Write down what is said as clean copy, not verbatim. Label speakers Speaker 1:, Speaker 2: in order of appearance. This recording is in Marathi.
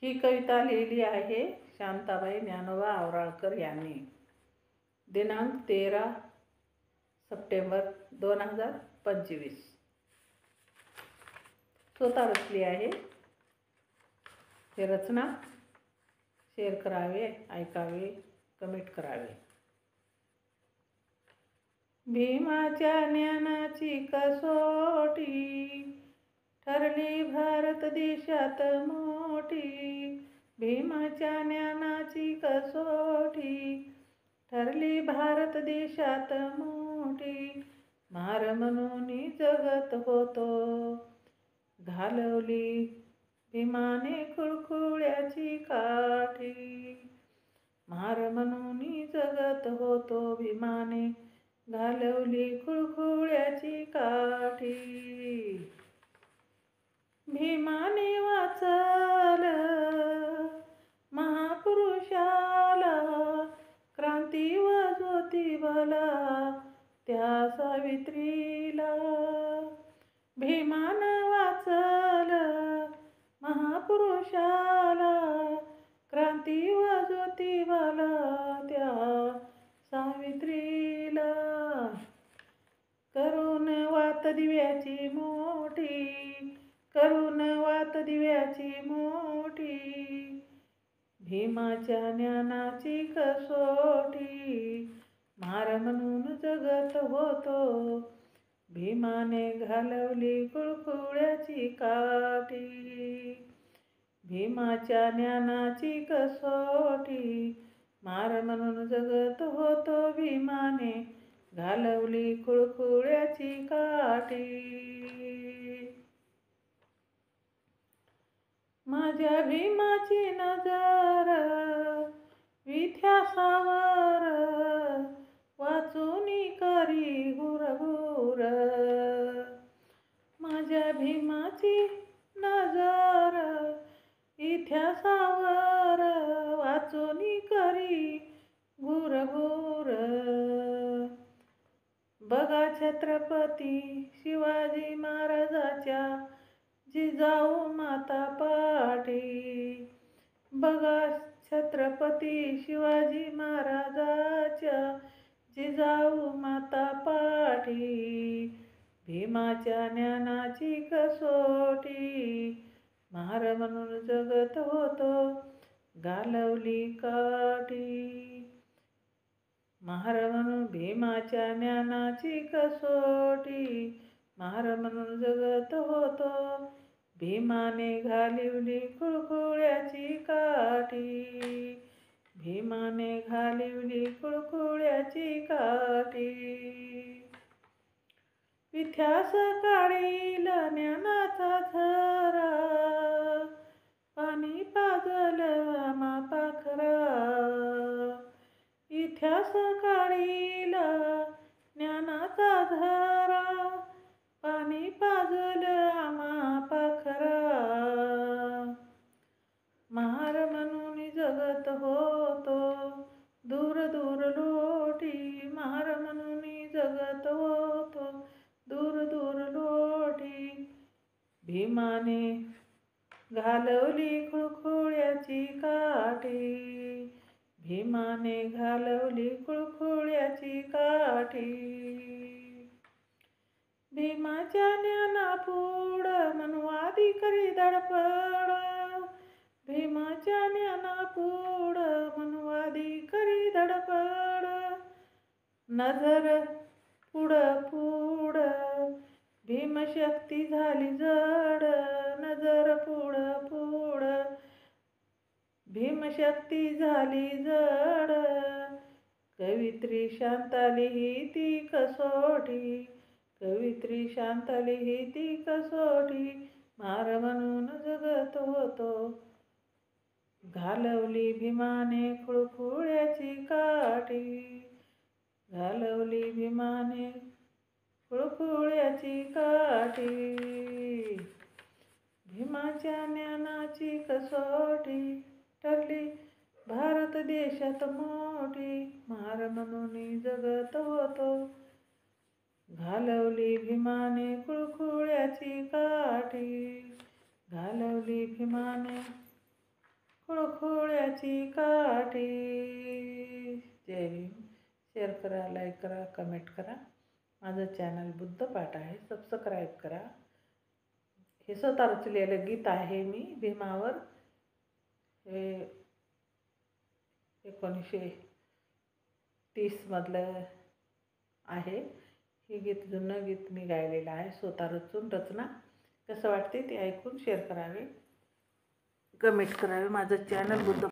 Speaker 1: ही कविता लिहिली आहे शांताबाई ज्ञानोबा आवराळकर यांनी. दिनांक 13 सप्टेंबर 2025. स्वतः रचली आहे. हे रचना शेअर करावे, ऐकावे, कमेंट करावे. भीमाच्या ज्ञानाची कसोटी ठरली भारत देशात मोठी. भीमाच्या ज्ञानाची कसोटी ठरली भारत देशात मोठी. महार म्हणून जगत होतो घालवली भीमाने खुळखुळ्याची काठी. महार म्हणून जगत होतो भीमाने घालवली खुळखुळ्याची काठी. भीमाने वाचल महापुरुषाला क्रांती व ज्योतिबाला त्या सावित्रीला. भीमान वाचल महापुरुषाला क्रांती व ज्योतिबाला त्या सावित्रीला. करून वात दिव्याची मोठी, करून वात दिव्याची मोठी. भीमाच्या ज्ञानाची कसोटी महार म्हणून जगत होतो भीमाने घालवली खुळखुळ्याची काठी. भीमाच्या ज्ञानाची कसोटी महार म्हणून जगत होतो भीमाने घालवली खुळखुळ्याची काठी. माझ्या भीमाची नजर इतिहासावर वाचूनी करी गुरगुर. माझ्या भीमाची नजर इतिहासावर वाचूनी करी गुरगुर. बघा छत्रपती शिवाजी महाराजाच्या जिजाऊ माता पाठी. बघा छत्रपती शिवाजी महाराजाच्या जिजाऊ माता पाठी. भीमाच्या ज्ञानाची कसोटी महार म्हणून जगत होतो घालवली काठी. महार म्हणून भीमाच्या ज्ञानाची कसोटी महार म्हणून जगत होतो भीमाने घालवली खुळखुळ्याची काठी. भीमाने घालवली खुळखुळ्याची काठी. इतिहास काढील ज्ञानाचा झरा पाणी पाजल आम्हा पाखरा. इतिहास काढील ज्ञानाचा झरा पाणी पाजल आम्हा पाखरा. महार म्हणून जगत होतो दूर दूर लोटी. महार म्हणून जगत होतो दूर दूर लोटी. भीमाने घालवली खुळखुळ्याची काठी. भीमाने घालवली खुळखुळ्याची काठी. भीमाच्या ज्ञानापुढ मनवादी करी धडपड. भीमाच्या ज्ञानापुढ मनवादी करी धडपड. नजर पुढ पुढ भीमशक्ती झाली जड. नजर पुढ पुढ भीमशक्ती झाली जड. कवित्री शांताली ती कसोटी. कवित्री शांताली ती कसोटी महार म्हणून जगत होतो घालवली भीमाने खुळखुळ्याची काठी. घालवली भीमाने खुळखुळ्याची काठी. भीमाच्या ज्ञानाची कसोटी ठरली भारत देशात मोठी. महार म्हणून जगत होतो घालवली भीमाने खुळखुळ्याची काठी. घालवली भीमाने खुळखुळ्याची काठी. जय भीम. शेअर करा, लाईक करा, कमेंट करा. माझं चॅनल बुद्धपाठ आहे, सबस्क्राईब करा. हे स्वतः रचलेलं गीत आहे मी भीमावर. हे 1930मधलं आहे. हे गीत जुनं गीत मी गायलेलं आहे, स्वतः रचून. रचना कसं वाटते ते ऐकून शेअर करावे, कमेंट करावे. माझं चॅनल बुद्ध